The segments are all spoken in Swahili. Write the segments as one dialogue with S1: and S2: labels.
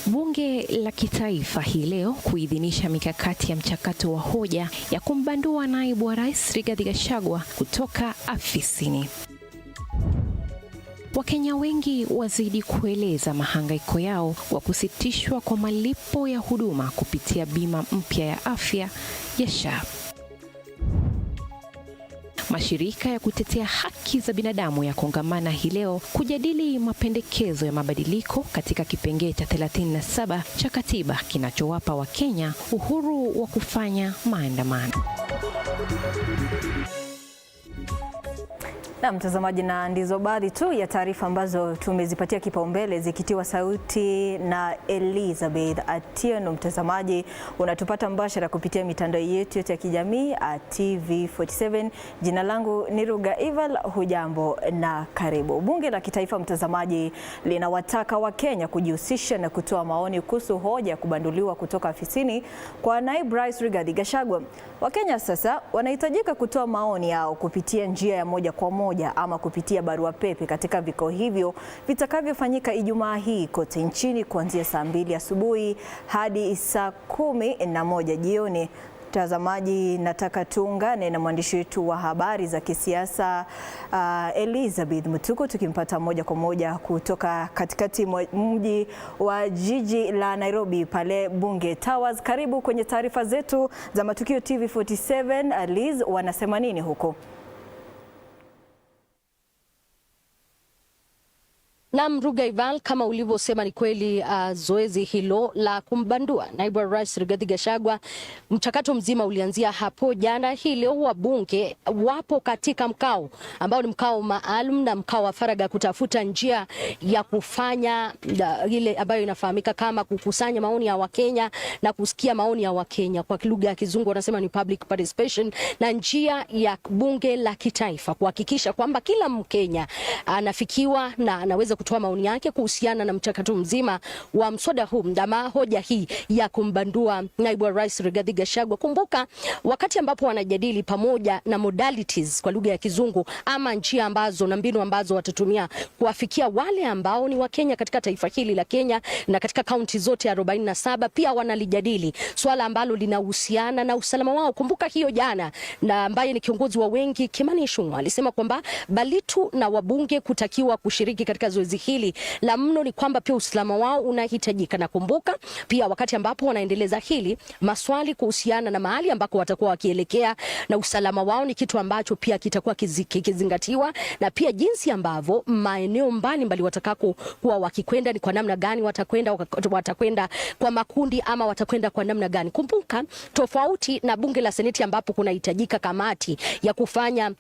S1: Bunge la Kitaifa hii leo kuidhinisha mikakati ya mchakato wa hoja ya kumbandua naibu wa rais Rigathi Gachagua kutoka afisini. Wakenya wengi wazidi kueleza mahangaiko yao kwa kusitishwa kwa malipo ya huduma kupitia bima mpya ya afya ya SHA. Mashirika ya kutetea haki za binadamu ya kongamana hii leo kujadili mapendekezo ya mabadiliko katika kipengee cha 37 cha katiba kinachowapa Wakenya uhuru wa kufanya maandamano.
S2: Na mtazamaji, na ndizo baadhi tu ya taarifa ambazo tumezipatia kipaumbele zikitiwa sauti na Elizabeth Atieno. Mtazamaji, unatupata mbashara kupitia mitandao yetu ya kijamii TV47. Jina langu ni Ruga Eval. Hujambo na karibu. Bunge la Kitaifa, mtazamaji, linawataka Wakenya kujihusisha na kutoa maoni kuhusu hoja ya kubanduliwa kutoka afisini kwa naibu rais Rigathi Gachagua. Wakenya sasa wanahitajika kutoa maoni yao kupitia njia ya moja kwa moja ama kupitia barua pepe katika vikao hivyo vitakavyofanyika Ijumaa hii kote nchini kuanzia saa 2 asubuhi hadi saa 11 jioni. Mtazamaji, nataka tuungane na mwandishi wetu wa habari za kisiasa Elizabeth Matukio, tukimpata moja kwa moja kutoka katikati mji wa jiji la Nairobi pale Bunge Towers. Karibu kwenye taarifa zetu za Matukio TV47. Liz, wanasema nini huko?
S3: Naam, Ruga Eval, kama ulivyosema ni kweli, zoezi hilo la kumbandua naibu wa rais Rigathi Gachagua, mchakato mzima ulianzia hapo jana. Hii leo wabunge wapo katika mkao ambao ni mkao maalum na mkao wa faragha kutafuta njia ya kufanya ile ambayo inafahamika kama kukusanya maoni ya Wakenya na kusikia maoni ya Wakenya. Kwa lugha ya Kizungu wanasema ni public participation, na njia ya bunge la kitaifa kuhakikisha kwamba kila Mkenya anafikiwa na anaweza kutoa maoni yake kuhusiana na mchakato mzima wa mswada huu ama hoja hii ya kumbandua naibu wa rais Rigathi Gachagua. Kumbuka wakati ambapo wanajadili pamoja na modalities kwa lugha ya Kizungu ama njia ambazo na mbinu ambazo watatumia kuwafikia wale ambao ni Wakenya katika taifa hili la Kenya na katika kaunti zote 47, pia wanalijadili swala ambalo linahusiana na usalama wao. Kumbuka hiyo jana, na ambaye ni kiongozi wa wengi Kimani Ichung'wah alisema kwamba balitu na wabunge kutakiwa kushiriki katika zoezi hili la mno ni kwamba pia usalama wao unahitajika. Na kumbuka pia wakati ambapo wanaendeleza hili, maswali kuhusiana na mahali ambako watakuwa wakielekea na usalama wao ni kitu ambacho pia kitakuwa kizingatiwa, na pia jinsi ambavyo maeneo mbalimbali watakako kuwa wakikwenda ni kwa namna gani watakwenda kwa makundi ama watakwenda kwa namna gani. Kumbuka tofauti na bunge la Seneti ambapo kunahitajika kamati ya kufanya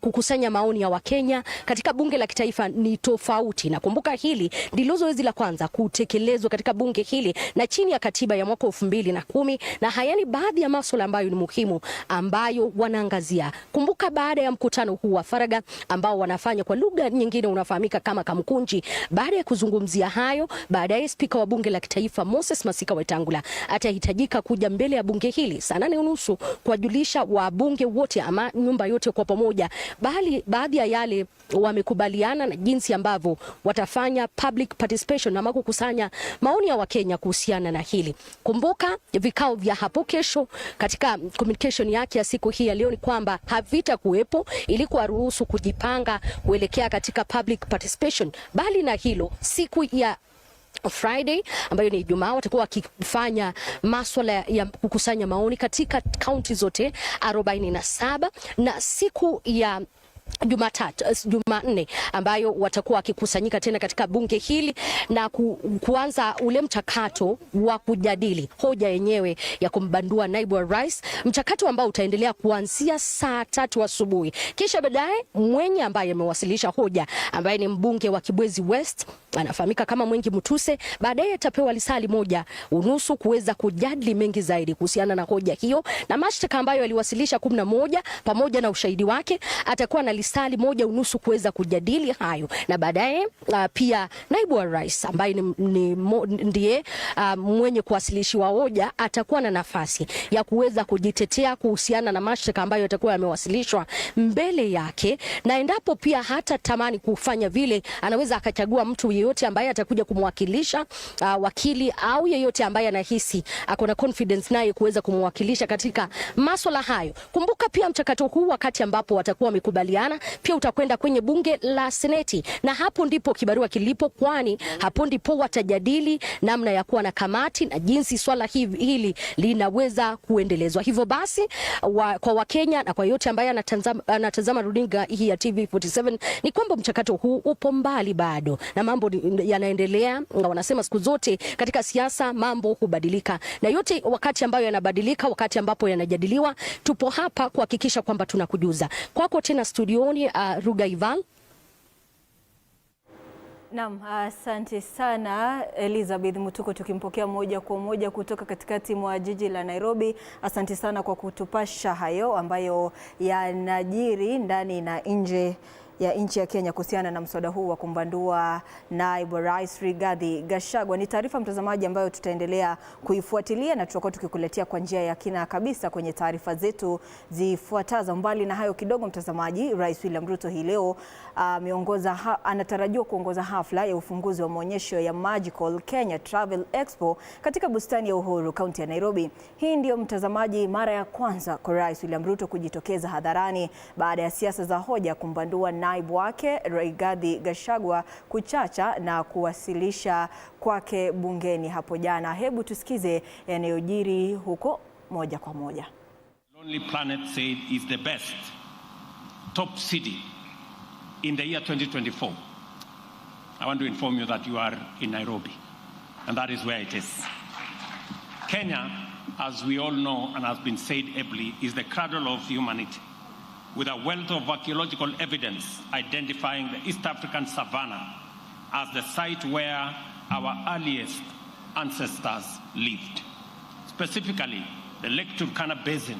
S3: kukusanya maoni ya Wakenya, katika bunge la kitaifa ni tofauti. Na kumbuka hili ndilo zoezi la kwanza kutekelezwa katika bunge hili na chini ya katiba ya mwaka 2010, na haya ni baadhi ya masuala ambayo ni muhimu ambayo wanaangazia. Kumbuka baada ya mkutano huu wa faragha ambao wanafanya kwa lugha nyingine unafahamika kama kamkunji, baada ya kuzungumzia hayo, baadaye spika wa bunge la kitaifa Moses Masika Wetangula atahitajika kuja mbele ya bunge hili saa 8:30 kuwajulisha wabunge wote ama nyumba yote kwa pamoja baadhi ya yale wamekubaliana na jinsi ambavyo watafanya public participation na kukusanya maoni ya Wakenya kuhusiana na hili. Kumbuka vikao vya hapo kesho katika communication yake ya siku hii ya leo ni kwamba havita kuwepo ili kuwaruhusu kujipanga kuelekea katika public participation. Bali na hilo, siku ya Friday ambayo ni Ijumaa watakuwa wakifanya masuala ya kukusanya maoni katika kaunti zote 47, na siku ya Jumanne ambayo watakuwa wakikusanyika tena katika bunge hili na kuanza ule mchakato wa kujadili hoja yenyewe ya kumbandua naibu wa rais, mchakato ambao utaendelea kuanzia saa 3 asubuhi. Kisha baadaye mwenye ambaye amewasilisha hoja ambaye ni mbunge wa Kibwezi West anafahamika kama Mwengi Mutuse, baadaye atapewa lisali 1:30 kuweza kujadili mengi zaidi kuhusiana na hoja hiyo na mashtaka ambayo aliwasilisha 11 pamoja na ushahidi wake. Atakuwa na lisali moja unusu kuweza kujadili hayo, na baadaye pia naibu wa rais ambaye ndiye mwenye kuwasilishiwa hoja atakuwa na nafasi ya kuweza kujitetea kuhusiana na mashtaka ambayo yatakuwa yamewasilishwa mbele yake, na endapo pia hata tamani kufanya vile, anaweza akachagua mtu yeyote ambaye atakuja kumwakilisha, wakili au yeyote ambaye anahisi ako na confidence naye kuweza kumwakilisha katika masuala hayo. Kumbuka pia mchakato huu wakati ambapo watakuwa wamekubaliana pia utakwenda kwenye bunge la Seneti, na hapo ndipo kibarua kilipo, kwani hapo ndipo watajadili namna ya kuwa na kamati na jinsi swala hili linaweza kuendelezwa. Hivyo basi kwa Wakenya na kwa yote ambaye anatazama runinga hii ya TV47 ni kwamba mchakato huu upo mbali bado na mambo yanaendelea. Wanasema siku zote katika siasa mambo hubadilika, na yote wakati ambayo yanabadilika, wakati ambapo yanajadiliwa, tupo hapa kuhakikisha kwamba tunakujuza. Kwako tena studioni, Ruga Eval.
S2: Naam, asante sana Elizabeth Mutuko, tukimpokea moja kwa moja kutoka katikati mwa jiji la Nairobi. Asante sana kwa kutupasha hayo ambayo yanajiri ndani na nje ya nchi ya Kenya kuhusiana na mswada huu wa kumbandua naibu rais Rigathi Gachagua. Ni taarifa mtazamaji ambayo tutaendelea kuifuatilia na tutakuwa tukikuletea kwa njia ya kina kabisa kwenye taarifa zetu zifuatazo. Mbali na hayo kidogo mtazamaji, Rais William Ruto hii leo anatarajiwa kuongoza hafla ya ufunguzi wa maonyesho ya Magical Kenya Travel Expo katika bustani ya Uhuru, kaunti ya Nairobi. Hii ndio mtazamaji mara ya kwanza kwa Rais William Ruto kujitokeza hadharani baada ya siasa za hoja kumbandua naibu wake Rigathi Gachagua kuchacha na kuwasilisha kwake bungeni hapo jana. Hebu tusikize yanayojiri huko moja kwa moja.
S4: Lonely Planet said is the best top city in the year 2024. I want to inform you that you are in Nairobi, and that is where it is. Kenya, as we all know and has been said ably, is the cradle of humanity, with a wealth of archaeological evidence identifying the East African savanna as the site where our earliest ancestors lived. Specifically, the Lake Turkana Basin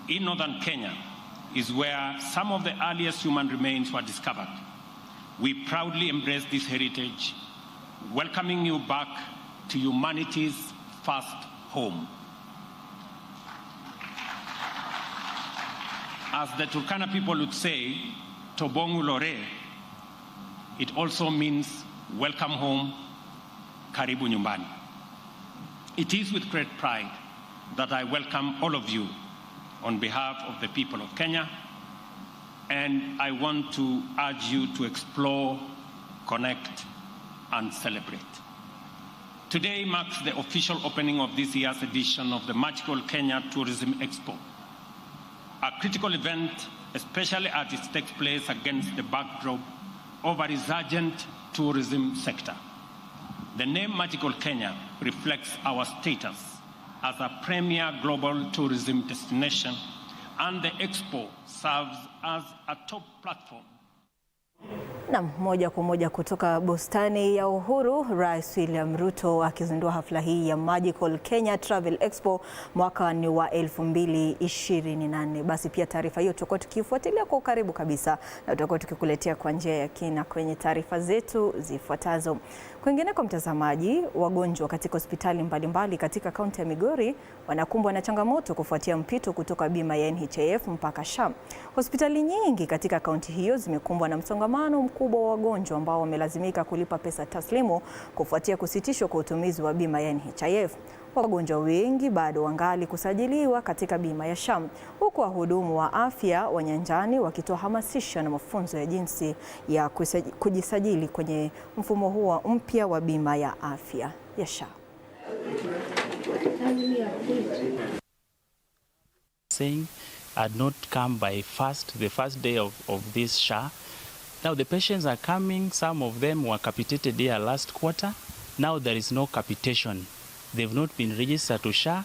S4: in northern Kenya is where some of the earliest human remains were discovered. We proudly embrace this heritage, welcoming you back to humanity's first home. As the Turkana people would say, Tobongu Lore, it also means welcome home, karibu nyumbani. It is with great pride that I welcome all of you on behalf of the people of Kenya, and I want to urge you to explore, connect, and celebrate. Today marks the official opening of this year's edition of the Magical Kenya Tourism Expo, a critical event, especially as it takes place against the backdrop of a resurgent tourism sector. The name Magical Kenya reflects our status as a premier global tourism destination, and the Expo serves as a top platform.
S2: Na moja kwa moja kutoka bustani ya Uhuru, Rais William Ruto akizindua hafla hii ya Magical Kenya Travel Expo mwaka ni wa 2024. Basi pia taarifa hiyo tutakuwa tukifuatilia kwa ukaribu kabisa na tutakuwa tukikuletea kwa njia ya kina kwenye taarifa zetu zifuatazo. Kwingine kwa mtazamaji, wagonjwa katika hospitali mbalimbali katika kaunti ya Migori wanakumbwa na changamoto kufuatia mpito kutoka bima ya NHIF mpaka SHA. Hospitali nyingi katika kaunti hiyo zimekumbwa na msongamano mkubwa wa wagonjwa ambao wamelazimika kulipa pesa taslimu kufuatia kusitishwa kwa utumizi wa bima ya NHIF. Wagonjwa wengi bado wangali kusajiliwa katika bima ya SHA, huku wahudumu wa afya wa nyanjani wakitoa hamasisho na mafunzo ya jinsi ya kujisajili kwenye mfumo huo mpya wa bima ya afya ya SHA.
S5: Saying had not come by the first day of this SHA. Now the patients are coming, some of them were capitated here last quarter. Now there is no capitation. They've not been registered to SHA.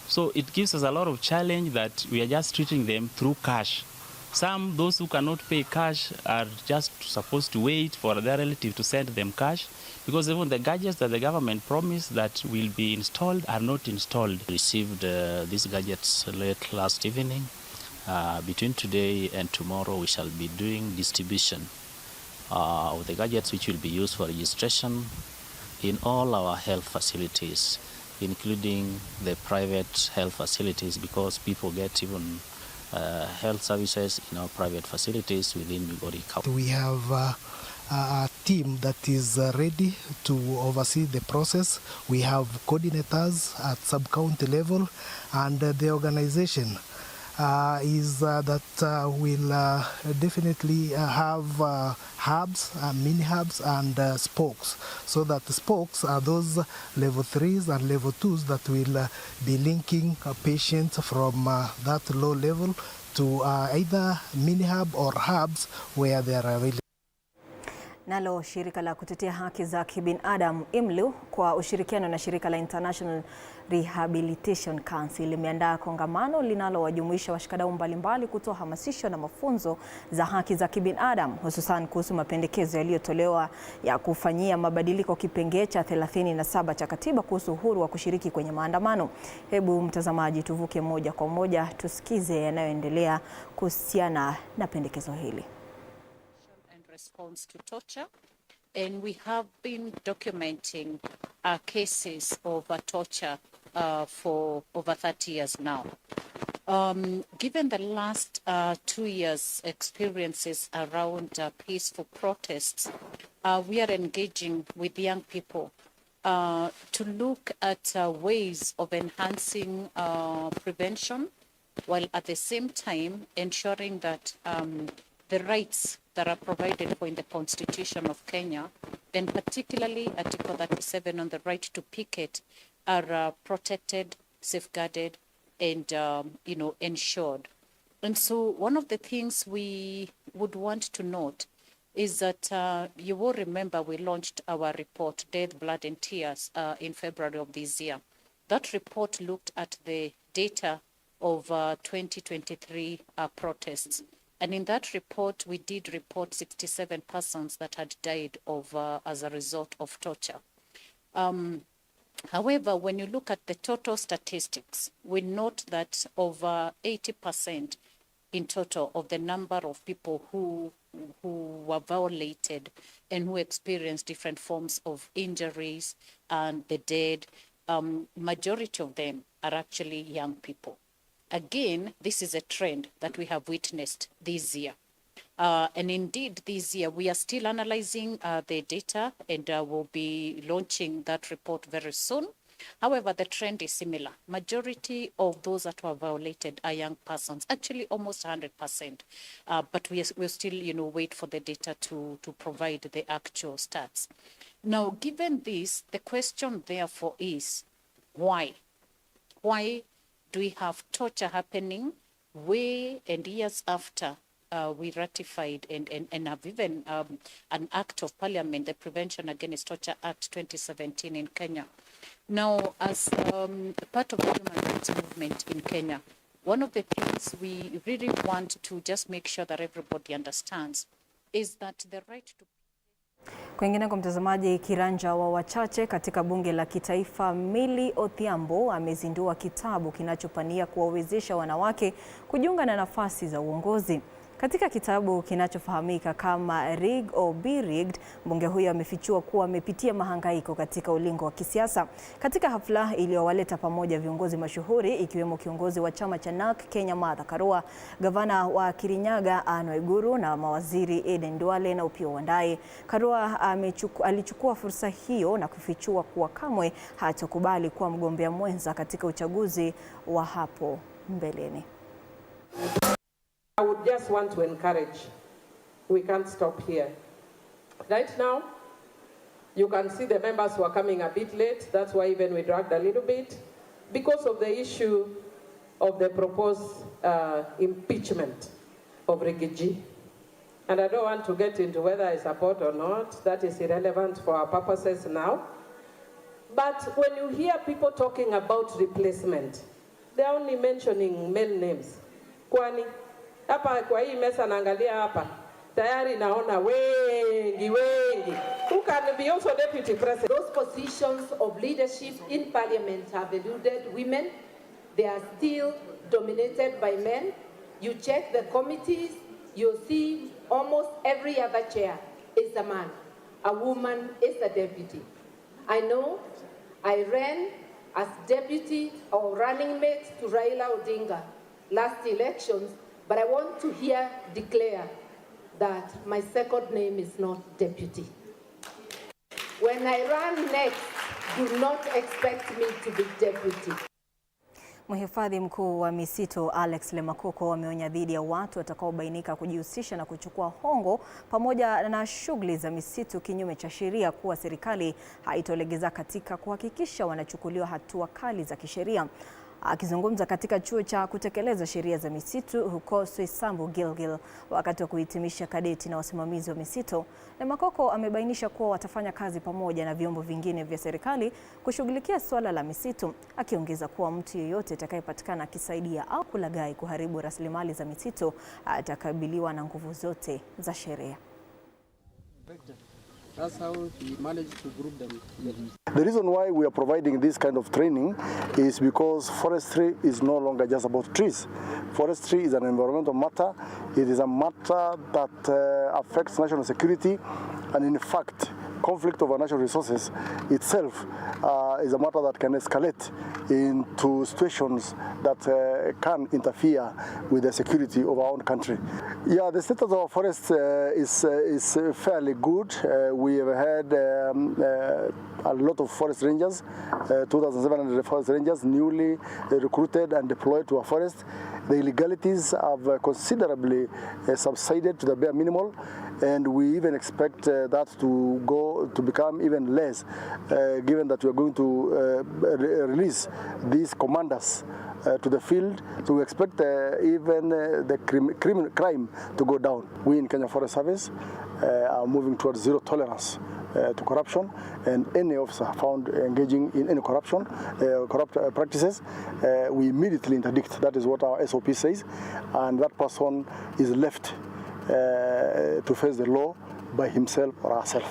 S5: So it gives us a lot of challenge that we are just treating them through cash. Those who cannot pay cash are just supposed to wait for their relative to send them cash, because even the gadgets that the government promised that will be installed are not installed.
S6: Received these gadgets late last evening,
S5: Between today and tomorrow, we shall be doing distribution of the gadgets which will be used for registration in all our health facilities, including the private health facilities, because people get even health services in our private facilities within Migori County.
S6: We have a team that is ready to oversee the process. We have coordinators at sub-county level, and the organization is that will definitely have hubs, mini hubs and spokes, so that the spokes are those level 3s and level 2s that will be linking patients from that low level to either mini hub or hubs where they are available.
S2: Nalo shirika la kutetea haki za kibinadamu IMLU kwa ushirikiano na shirika la International Rehabilitation Council limeandaa kongamano linalowajumuisha washikadau mbalimbali kutoa hamasisho na mafunzo za haki za kibinadamu, hususan kuhusu mapendekezo yaliyotolewa ya kufanyia mabadiliko kipengee cha 37 cha katiba kuhusu uhuru wa kushiriki kwenye maandamano. Hebu mtazamaji, tuvuke moja kwa moja tusikize yanayoendelea kuhusiana na pendekezo hili.
S7: Response to torture, and we have been documenting cases of torture for over 30 years now. Given the last 2 years' experiences around peaceful protests, we are engaging with young people to look at ways of enhancing prevention, while at the same time ensuring that the rights that are provided for in the Constitution of Kenya, and particularly Article 37 on the right to picket, are protected, safeguarded, and ensured. And so one of the things we would want to note is that you will remember we launched our report, Death, Blood and Tears, in February of this year. That report looked at the data of 2023 protests. And in that report, we did report 67 persons that had died as a result of torture. However, when you look at the total statistics, we note that over 80% in total of the number of people who were violated and who experienced different forms of injuries and the dead, majority of them are actually young people. Again, this is a trend that we have witnessed this year. And indeed, this year, we are still analyzing the data, and we'll be launching that report very soon. However, the trend is similar. Majority of those that were violated are young persons, actually almost 100%. But we'll still, wait for the data to provide the actual stats. Now, given this, the question therefore is, why? Why do we have torture happening way and years after we ratified and have even an act of parliament, the Prevention Against Torture Act 2017 in Kenya? Now, as part of the human rights movement in Kenya, one of the things we really want to just make sure that everybody understands is that the right to...
S2: Kwingineko mtazamaji, kiranja wa wachache katika bunge la kitaifa Milly Odhiambo amezindua kitabu kinachopania kuwawezesha wanawake kujiunga na nafasi za uongozi. Katika kitabu kinachofahamika kama Rig or Be Rigged, mbunge huyo amefichua kuwa amepitia mahangaiko katika ulingo wa kisiasa. Katika hafla iliyowaleta pamoja viongozi mashuhuri ikiwemo kiongozi wa chama cha NARC Kenya Martha Karua, gavana wa Kirinyaga Anne Waiguru na mawaziri Aden Duale na Opiyo Wandayi, Karua alichukua fursa hiyo na kufichua kuwa kamwe hatakubali kuwa mgombea mwenza katika uchaguzi wa hapo mbeleni.
S8: I would just want to encourage, we can't stop here. Right now, you can see the members who are coming a bit late. That's why even we dragged a little bit, because of the issue of the proposed impeachment of Rigiji. And I don't want to get into whether I support or not. That is irrelevant for our purposes now. But when you hear people talking about replacement, they're only mentioning male names. Kwani hapa kwa hii mesa naangalia hapa tayari naona wengi who can be also deputy president.
S9: Those positions of leadership in parliament have eluded women. They are still dominated by men. You check the committees, you'll see almost every other chair is a man. A woman is a deputy. I know I ran as deputy or running mate to Raila Odinga last elections, but I want to here declare that my second name is not deputy. When I run next, do not expect me to be deputy.
S2: Mhifadhi mkuu wa misitu Alex Lemakoko ameonya dhidi ya watu watakaobainika kujihusisha na kuchukua hongo pamoja na shughuli za misitu kinyume cha sheria kuwa serikali haitolegeza katika kuhakikisha wanachukuliwa hatua kali za kisheria. Akizungumza katika chuo cha kutekeleza sheria za misitu huko Soisambu, Gilgil, wakati wa kuhitimisha kadeti na wasimamizi wa misitu, Lemakoko amebainisha kuwa watafanya kazi pamoja na vyombo vingine vya serikali kushughulikia swala la misitu, akiongeza kuwa mtu yeyote atakayepatikana akisaidia au kulaghai kuharibu rasilimali za misitu atakabiliwa na nguvu zote za sheria.
S10: That's how we manage to group them.
S11: The reason why we are providing this kind of training is because forestry is no longer just about trees. Forestry is an environmental matter. It is a matter that affects national security, and in fact, conflict over natural resources itself is a matter that can escalate into situations that can interfere with the security of our own country. Yeah, the status of our forests is fairly good. We have had a lot of forest rangers, 2,700 forest rangers newly recruited and deployed to our forest. The illegalities have considerably subsided to the bare minimal, and we even expect that to become even less, given that we are going to release these commanders to the field. So we expect even the crime to go down. We in Kenya Forest Service are moving towards zero tolerance to corruption, and any officer found engaging in any corruption, corrupt practices, we immediately interdict. That is what our SOP says, and that person is left to face the law by himself or herself.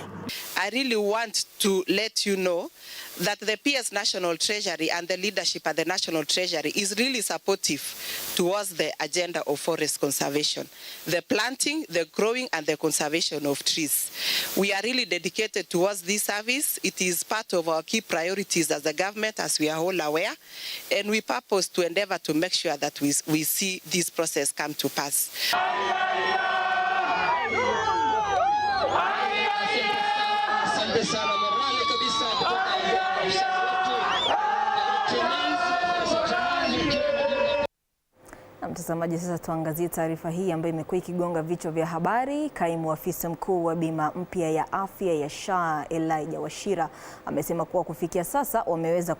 S12: I really want to let you know that the PS National Treasury and the leadership at the National Treasury is really supportive towards the agenda of forest conservation, the planting, the growing and the conservation of trees. We are really dedicated towards this service. It is part of our key priorities as a government, as we are all aware, and we purpose to endeavor to make sure that we see this process come to pass.
S2: Na mtazamaji, sasa tuangazie taarifa hii ambayo imekuwa ikigonga vichwa vya habari. Kaimu afisa mkuu wa bima mpya ya afya ya SHA Elijah Wachira amesema kuwa kufikia sasa wameweza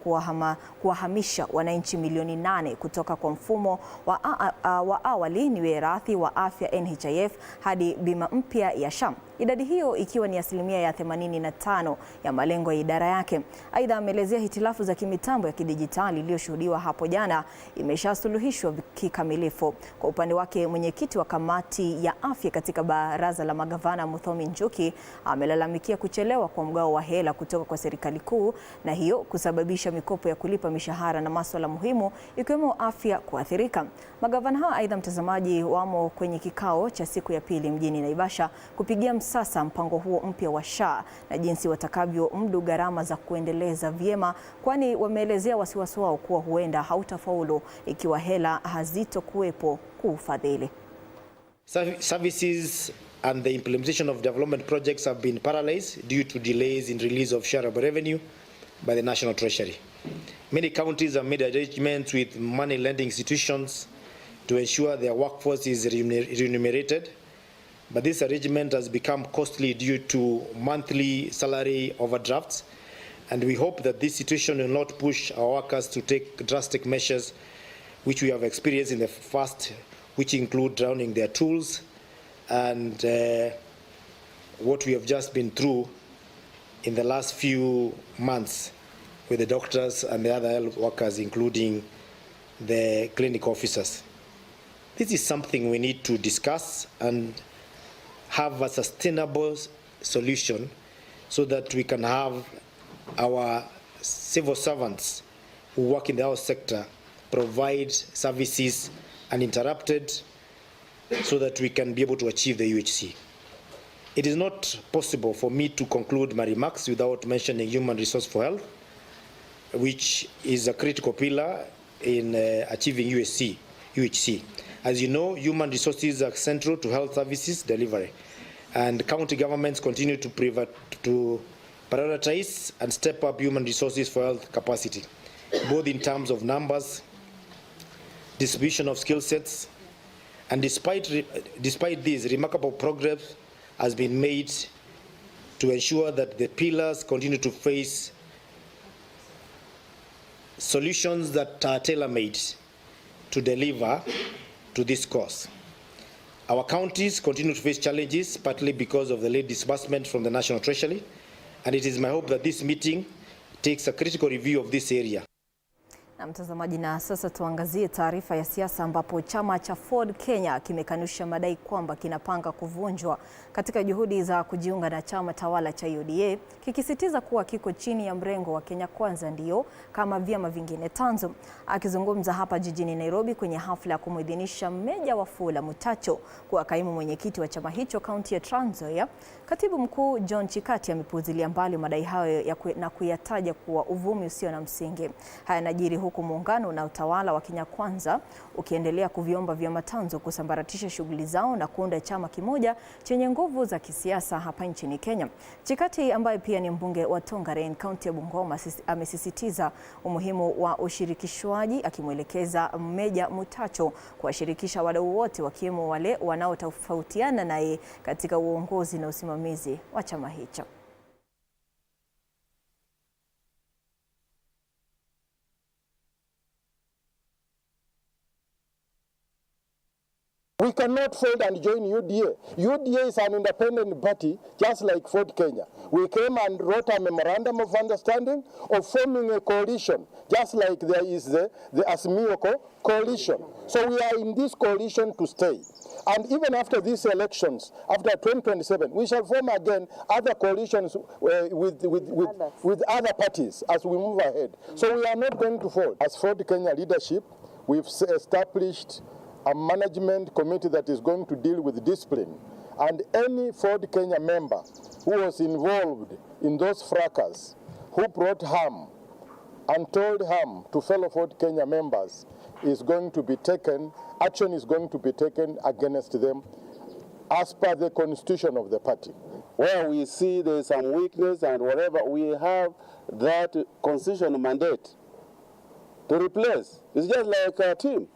S2: kuwahamisha wananchi milioni 8 kutoka kwa mfumo wa awali ni werathi wa afya NHIF hadi bima mpya ya SHA. Idadi hiyo ikiwa ni asilimia ya 85 ya malengo ya idara yake. Aidha, ameelezea hitilafu za kimitambo ya kidijitali iliyoshuhudiwa hapo jana imeshasuluhishwa kikamilifu. Kwa upande wake, mwenyekiti wa kamati ya afya katika baraza la magavana Muthomi Njuki amelalamikia kuchelewa kwa mgao wa hela kutoka kwa serikali kuu, na hiyo kusababisha mikopo ya kulipa mishahara na masuala muhimu ikiwemo afya kuathirika. Magavana hao aidha, mtazamaji, wamo kwenye kikao cha siku ya pili mjini Naivasha kupigia sasa mpango huo mpya wa SHA na jinsi watakavyomdu gharama za kuendeleza vyema, kwani wameelezea wasiwasi wao kuwa huenda hautafaulu ikiwa hela hazitokuwepo kuufadhili.
S13: Services and the implementation of development projects have been paralyzed due to delays in release of shareable revenue by the National Treasury. Many counties have made arrangements with money lending institutions to ensure their workforce is remunerated. But this arrangement has become costly due to monthly salary overdrafts, and we hope that this situation will not push our workers to take drastic measures which we have experienced in the past, which include drowning their tools and what we have just been through in the last few months with the doctors and the other health workers, including the clinic officers. This is something we need to discuss and have a sustainable solution so that we can have our civil servants who work in the health sector provide services uninterrupted so that we can be able to achieve the UHC. It is not possible for me to conclude my remarks without mentioning human resource for health, which is a critical pillar in achieving UHC. As you know, human resources are central to health services delivery, and county governments continue to prioritize and step up human resources for health capacity, both in terms of numbers, distribution of skill sets, and despite this, remarkable progress has been made to ensure that the pillars continue to face solutions that are tailor-made to deliver to this cause. Our counties continue to face challenges, partly because of the late disbursement from the National Treasury, and it is my hope that this meeting takes a critical review of this area.
S2: Na mtazamaji, na sasa tuangazie taarifa ya siasa ambapo chama cha Ford Kenya kimekanusha madai kwamba kinapanga kuvunjwa katika juhudi za kujiunga na chama tawala cha UDA, kikisitiza kuwa kiko chini ya mrengo wa Kenya Kwanza ndio kama vyama vingine tanzo. Akizungumza hapa jijini Nairobi kwenye hafla ya kumwidhinisha Meja Wafula Mutacho kuwa kaimu mwenyekiti wa chama hicho kaunti ya Trans Nzoia, Katibu Mkuu John Chikati amepuuzilia mbali madai hayo na kuyataja kuwa uvumi usio na msingi. Haya yanajiri huku muungano na utawala wa Kenya Kwanza ukiendelea kuviomba vyama tanzo kusambaratisha shughuli zao na kuunda chama kimoja chenye nguvu za kisiasa hapa nchini Kenya. Chikati ambaye pia ni mbunge wa Tongaren, kaunti ya Bungoma, amesisitiza umuhimu wa ushirikishwaji, akimwelekeza Meja Mutacho kuwashirikisha wadau wote wakiwemo wale wanaotofautiana naye katika uongozi na usimamizi wa chama hicho.
S11: We cannot fold and join UDA. UDA is an independent party, just like Ford Kenya. We came and wrote a memorandum of understanding of forming a coalition, just like there is the Azimio coalition. So we are in this coalition to stay. And even after these elections, after 2027, we shall form again other coalitions with other parties as we move ahead. So we are not going to fold. As Ford Kenya leadership, we've established a management committee that is going to deal with discipline, and any Ford Kenya member who was involved in those fracas, who brought harm, untold harm to fellow Ford Kenya members, is going to be taken, action is going to be taken against them as per the constitution of the party.
S14: Where we see there is some weakness and whatever, we have that constitutional mandate to replace. It's just like a team.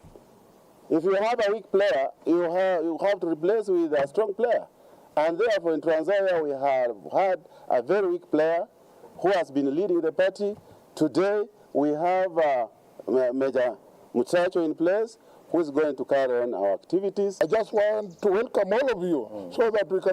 S14: If you have a weak player, you have to replace with a strong player. And therefore in Trans Nzoia we have had a very weak player who has been leading the party. Today we have Major Mutacho in place who is going to carry on our activities.
S11: I just want to welcome all of you so that we can